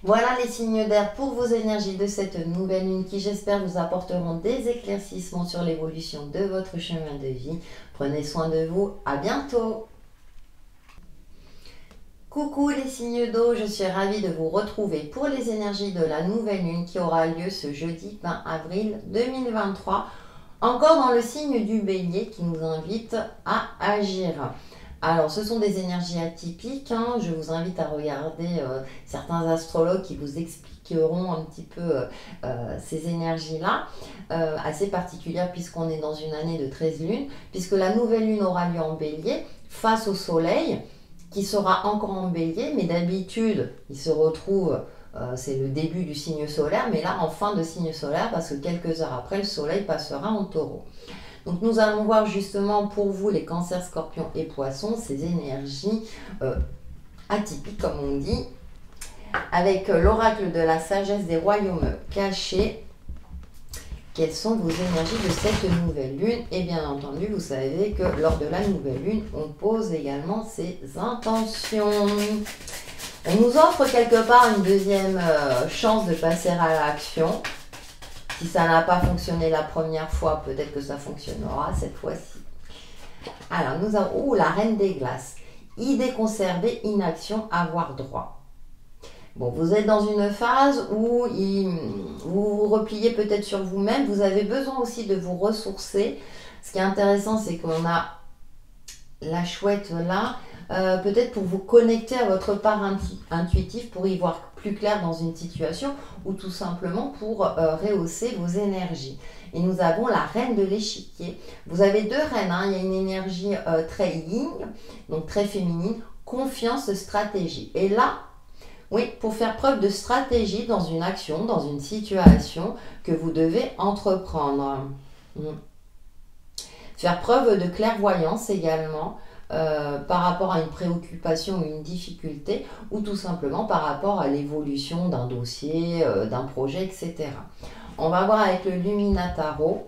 Voilà les signes d'air pour vos énergies de cette nouvelle lune qui, j'espère, vous apporteront des éclaircissements sur l'évolution de votre chemin de vie. Prenez soin de vous. À bientôt. Coucou les signes d'eau, je suis ravie de vous retrouver pour les énergies de la nouvelle lune qui aura lieu ce jeudi 20 avril 2023. Encore dans le signe du bélier qui nous invite à agir. Alors, ce sont des énergies atypiques, hein. Je vous invite à regarder certains astrologues qui vous expliqueront un petit peu ces énergies-là, assez particulières puisqu'on est dans une année de 13 lunes, puisque la nouvelle lune aura lieu en bélier face au soleil, qui sera encore en bélier, mais d'habitude, il se retrouve, c'est le début du signe solaire, mais là, en fin de signe solaire, parce que quelques heures après, le soleil passera en taureau. Donc nous allons voir justement pour vous les cancers, scorpions et poissons, ces énergies atypiques comme on dit, avec l'oracle de la sagesse des royaumes cachés. Quelles sont vos énergies de cette nouvelle lune? Et bien entendu, vous savez que lors de la nouvelle lune, on pose également ses intentions. On nous offre quelque part une deuxième chance de passer à l'action. Si ça n'a pas fonctionné la première fois, peut-être que ça fonctionnera cette fois-ci. Alors, nous avons la reine des glaces. Idée conservée, inaction, avoir droit. Bon, vous êtes dans une phase où vous vous repliez peut-être sur vous-même. Vous avez besoin aussi de vous ressourcer. Ce qui est intéressant, c'est qu'on a la chouette là, peut-être pour vous connecter à votre part intuitive, pour y voir plus clair dans une situation, ou tout simplement pour rehausser vos énergies. Et nous avons la reine de l'échiquier. Vous avez deux reines, hein. Il y a une énergie très yin, donc très féminine, confiance, stratégie. Et là, oui, pour faire preuve de stratégie dans une action, dans une situation que vous devez entreprendre. Faire preuve de clairvoyance également par rapport à une préoccupation ou une difficulté, ou tout simplement par rapport à l'évolution d'un dossier, d'un projet, etc. On va voir avec le Lumina Tarot.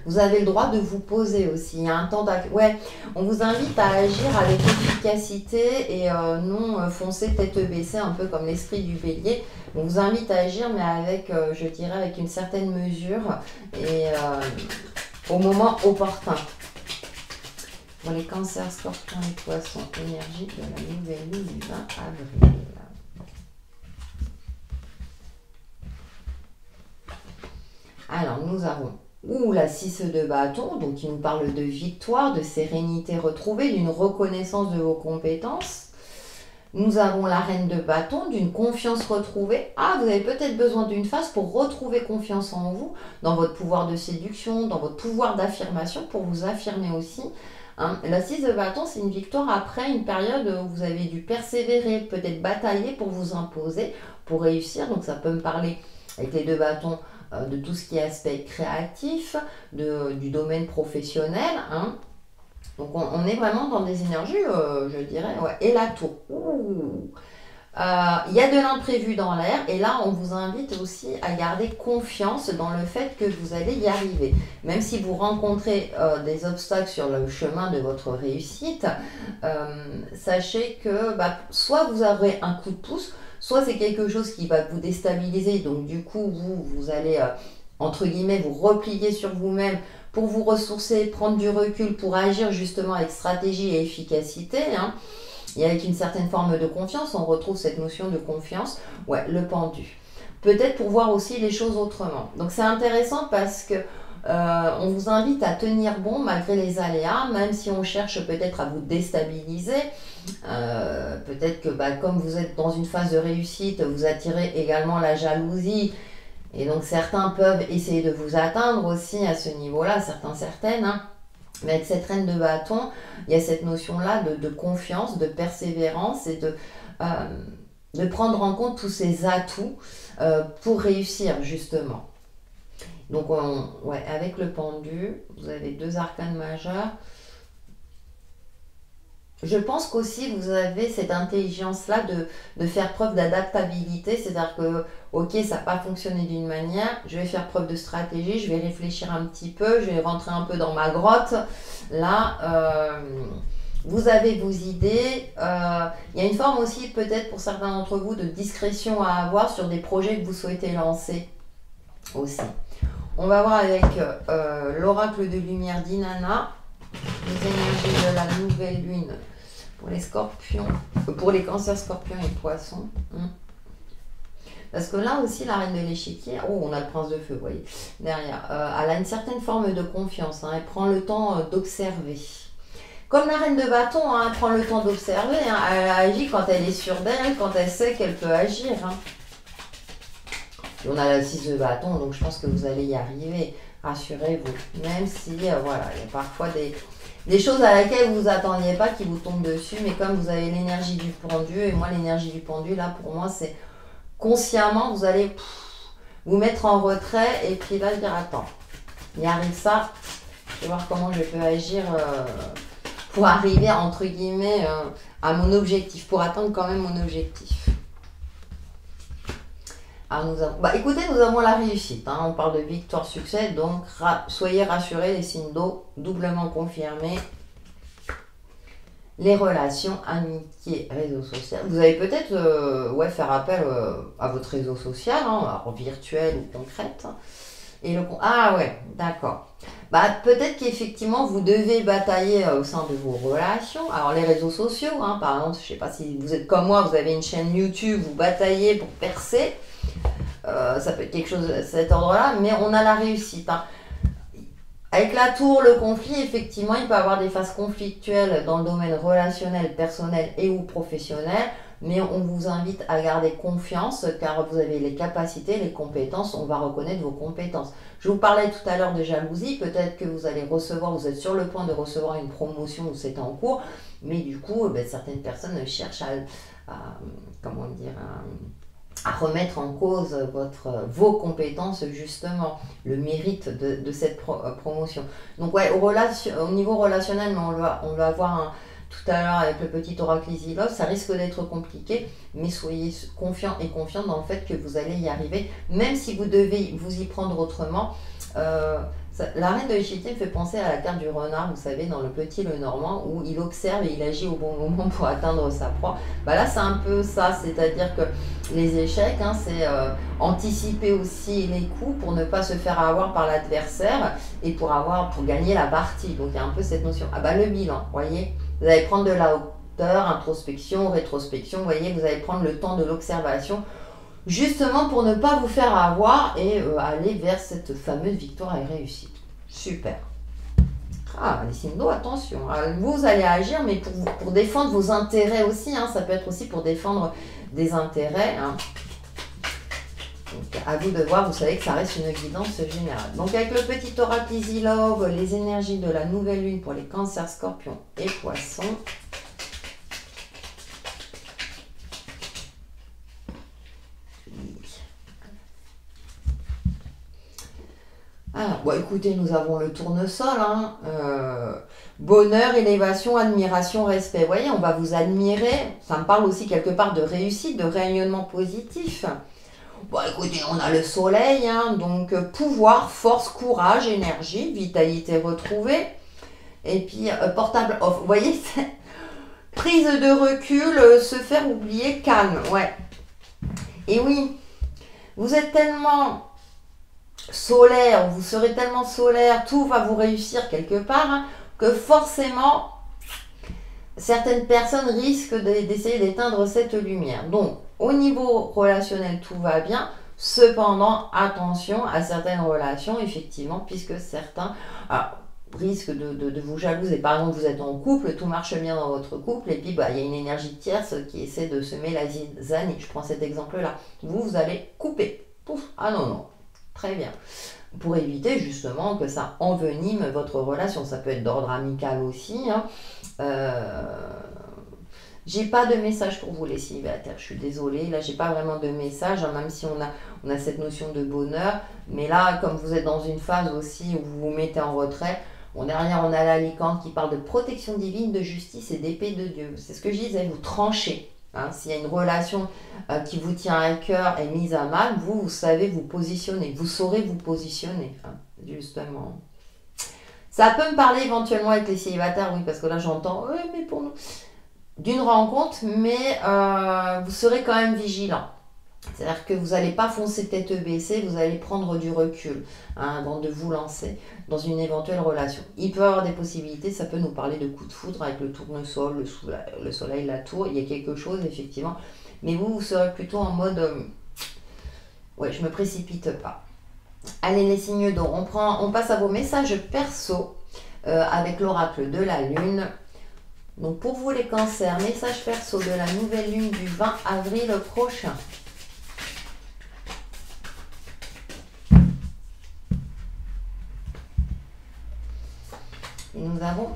Vous avez le droit de vous poser aussi. Il y a un temps d'action. Ouais, on vous invite à agir avec efficacité et non foncer tête baissée, un peu comme l'esprit du bélier. On vous invite à agir, mais avec, je dirais, avec une certaine mesure et au moment opportun. Pour les cancers, scorpions et poissons, énergie de la nouvelle lune du 20 avril. Alors, nous avons la 6 de bâton, donc qui nous parle de victoire, de sérénité retrouvée, d'une reconnaissance de vos compétences. Nous avons la reine de bâton, d'une confiance retrouvée. Ah, vous avez peut-être besoin d'une phase pour retrouver confiance en vous, dans votre pouvoir de séduction, dans votre pouvoir d'affirmation, pour vous affirmer aussi. Hein. La 6 de bâton, c'est une victoire après une période où vous avez dû persévérer, peut-être batailler pour vous imposer, pour réussir. Donc ça peut me parler, avec les deux bâtons, de tout ce qui est aspect créatif, du domaine professionnel. Hein. Donc on est vraiment dans des énergies, je dirais, ouais. Et la tour. Il y a de l'imprévu dans l'air, et là on vous invite aussi à garder confiance dans le fait que vous allez y arriver. Même si vous rencontrez des obstacles sur le chemin de votre réussite, sachez que soit vous aurez un coup de pouce, soit c'est quelque chose qui va vous déstabiliser, donc du coup vous allez entre guillemets vous replier sur vous-même pour vous ressourcer, prendre du recul, pour agir justement avec stratégie et efficacité. Hein. Et avec une certaine forme de confiance, on retrouve cette notion de confiance, ouais, le pendu. Peut-être pour voir aussi les choses autrement. Donc c'est intéressant parce que on vous invite à tenir bon malgré les aléas, même si on cherche peut-être à vous déstabiliser. Peut-être que comme vous êtes dans une phase de réussite, vous attirez également la jalousie. Et donc certains peuvent essayer de vous atteindre aussi à ce niveau-là, certaines. Hein. Mais avec cette reine de bâton, il y a cette notion-là de confiance, de persévérance et de prendre en compte tous ces atouts pour réussir justement. Donc avec le pendu, vous avez deux arcanes majeurs. Je pense qu'aussi vous avez cette intelligence-là de faire preuve d'adaptabilité, c'est-à-dire que, ok, ça n'a pas fonctionné d'une manière, je vais faire preuve de stratégie, je vais réfléchir un petit peu, je vais rentrer un peu dans ma grotte. Là, vous avez vos idées. Il y a une forme aussi, peut-être pour certains d'entre vous, de discrétion à avoir sur des projets que vous souhaitez lancer aussi. On va voir avec l'oracle de lumière d'Inanna, les énergies de la nouvelle lune pour les scorpions, pour les cancers, scorpions et poissons. Parce que là aussi, la reine de l'échiquier, on a le prince de feu, vous voyez, derrière. Elle a une certaine forme de confiance, hein, elle prend le temps d'observer. Comme la reine de bâton, hein, elle prend le temps d'observer, hein, elle agit quand elle est sûre d'elle, quand elle sait qu'elle peut agir. Hein. Et on a la 6 de bâton, donc je pense que vous allez y arriver, rassurez-vous. Même si, voilà, il y a parfois des choses à laquelle vous ne vous attendiez pas qui vous tombent dessus, mais comme vous avez l'énergie du pendu, et moi l'énergie du pendu, là pour moi c'est consciemment, vous allez vous mettre en retrait et puis là dire attends, il arrive ça, je vais voir comment je peux agir pour arriver entre guillemets à mon objectif, pour atteindre quand même mon objectif. Alors nous avons, écoutez, nous avons la réussite, hein, on parle de victoire, succès, donc soyez rassurés, les signes d'eau, doublement confirmés. Les relations, amitié, réseau social. Vous allez peut-être faire appel à votre réseau social, hein, alors virtuel ou concrète. Et ah ouais, d'accord. Peut-être qu'effectivement, vous devez batailler au sein de vos relations. Alors les réseaux sociaux, hein, par exemple, je ne sais pas si vous êtes comme moi, vous avez une chaîne YouTube, vous bataillez pour percer. Ça peut être quelque chose de cet ordre-là, mais on a la réussite. Hein. Avec la tour, le conflit, effectivement, il peut y avoir des phases conflictuelles dans le domaine relationnel, personnel et ou professionnel, mais on vous invite à garder confiance car vous avez les capacités, les compétences, on va reconnaître vos compétences. Je vous parlais tout à l'heure de jalousie, peut-être que vous allez recevoir, vous êtes sur le point de recevoir une promotion ou c'est en cours, mais du coup, certaines personnes cherchent comment dire, à remettre en cause vos compétences, justement, le mérite de cette promotion. Donc ouais, au niveau relationnel, mais on va voir tout à l'heure avec le petit oracle Easy Love, ça risque d'être compliqué, mais soyez confiants et confiants dans le fait que vous allez y arriver, même si vous devez vous y prendre autrement. La reine de l'échiquier me fait penser à la carte du renard, vous savez, dans le petit le normand, où il observe et il agit au bon moment pour atteindre sa proie. Là, c'est un peu ça, c'est-à-dire que les échecs, hein, c'est anticiper aussi les coups pour ne pas se faire avoir par l'adversaire et pour gagner la partie. Donc, il y a un peu cette notion. Le bilan, vous voyez, vous allez prendre de la hauteur, introspection, rétrospection, vous voyez, vous allez prendre le temps de l'observation, justement pour ne pas vous faire avoir et aller vers cette fameuse victoire et réussite. Super. Les signes d'eau, attention. Alors, vous allez agir, mais pour défendre vos intérêts aussi. Hein, ça peut être aussi pour défendre des intérêts. Hein. Donc, à vous de voir, vous savez que ça reste une guidance générale. Donc, avec le petit oracle Easy Love, les énergies de la nouvelle lune pour les cancers, scorpions et poissons. Alors, écoutez, nous avons le tournesol, hein, bonheur, élévation, admiration, respect. Vous voyez, on va vous admirer. Ça me parle aussi quelque part de réussite, de rayonnement positif. Écoutez, on a le soleil, hein, donc pouvoir, force, courage, énergie, vitalité retrouvée. Et puis, portable off. Vous voyez, prise de recul, se faire oublier, calme, ouais. Et oui, vous êtes tellement solaire, vous serez tellement solaire, tout va vous réussir quelque part, hein, que forcément, certaines personnes risquent d'essayer d'éteindre cette lumière. Donc, au niveau relationnel, tout va bien. Cependant, attention à certaines relations, effectivement, puisque certains risquent de vous jalouser. Par exemple, vous êtes en couple, tout marche bien dans votre couple, et puis il y a une énergie tierce qui essaie de semer la zizanie. Je prends cet exemple-là. Vous allez couper. Pouf. Ah non. Très bien. Pour éviter justement que ça envenime votre relation. Ça peut être d'ordre amical aussi. Hein. J'ai pas de message pour vous les célibataires. Je suis désolée. Là, j'ai pas vraiment de message, hein, même si on a cette notion de bonheur. Mais là, comme vous êtes dans une phase aussi où vous vous mettez en retrait, derrière, on a la licorne qui parle de protection divine, de justice et d'épée de Dieu. C'est ce que je disais, vous tranchez. Hein, s'il y a une relation qui vous tient à cœur et mise à mal, vous savez vous positionner, vous saurez vous positionner, hein, justement. Ça peut me parler éventuellement avec les célibataires, oui, parce que là j'entends, oui, mais pour nous, d'une rencontre, mais vous serez quand même vigilant. C'est-à-dire que vous n'allez pas foncer tête baissée, vous allez prendre du recul avant de vous lancer dans une éventuelle relation. Il peut y avoir des possibilités, ça peut nous parler de coups de foudre avec le tournesol, le soleil, la tour, il y a quelque chose effectivement. Mais vous serez plutôt en mode, je ne me précipite pas. Allez les signes d'eau, on passe à vos messages perso avec l'oracle de la lune. Donc pour vous les cancers, message perso de la nouvelle lune du 20 avril prochain. Et nous avons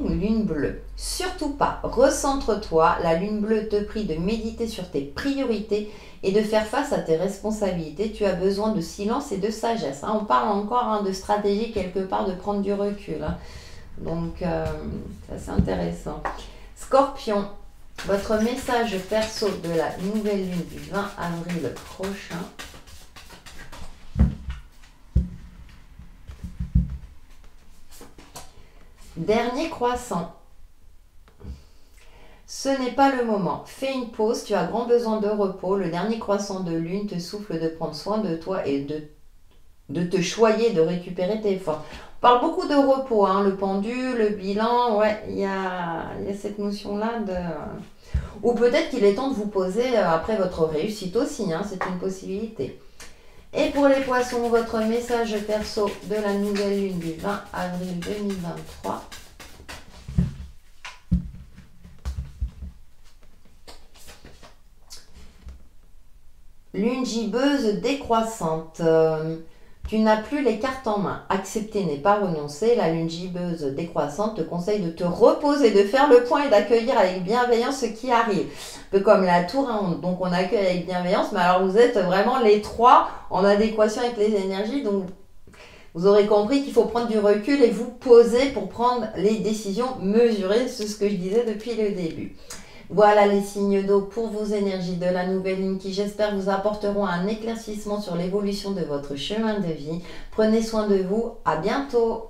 lune bleue. Surtout pas, recentre-toi. La lune bleue te prie de méditer sur tes priorités et de faire face à tes responsabilités. Tu as besoin de silence et de sagesse. On parle encore de stratégie quelque part, de prendre du recul. Donc, ça c'est intéressant. Scorpion, votre message perso de la nouvelle lune du 20 avril prochain. Dernier croissant. Ce n'est pas le moment. Fais une pause, tu as grand besoin de repos. Le dernier croissant de lune te souffle de prendre soin de toi et de te choyer, de récupérer tes forces. On parle beaucoup de repos, le pendule, le bilan, ouais, il y a cette notion-là de... Ou peut-être qu'il est temps de vous poser après votre réussite aussi, c'est une possibilité. Et pour les poissons, votre message perso de la nouvelle lune du 20 avril 2023. Lune gibbeuse décroissante. Tu n'as plus les cartes en main. Accepter n'est pas renoncer. La lune gibbeuse décroissante te conseille de te reposer, de faire le point et d'accueillir avec bienveillance ce qui arrive. Un peu comme la tour, donc on accueille avec bienveillance, mais alors vous êtes vraiment les trois en adéquation avec les énergies, donc vous aurez compris qu'il faut prendre du recul et vous poser pour prendre les décisions mesurées, c'est ce que je disais depuis le début. Voilà les signes d'eau pour vos énergies de la nouvelle lune qui, j'espère, vous apporteront un éclaircissement sur l'évolution de votre chemin de vie. Prenez soin de vous. À bientôt.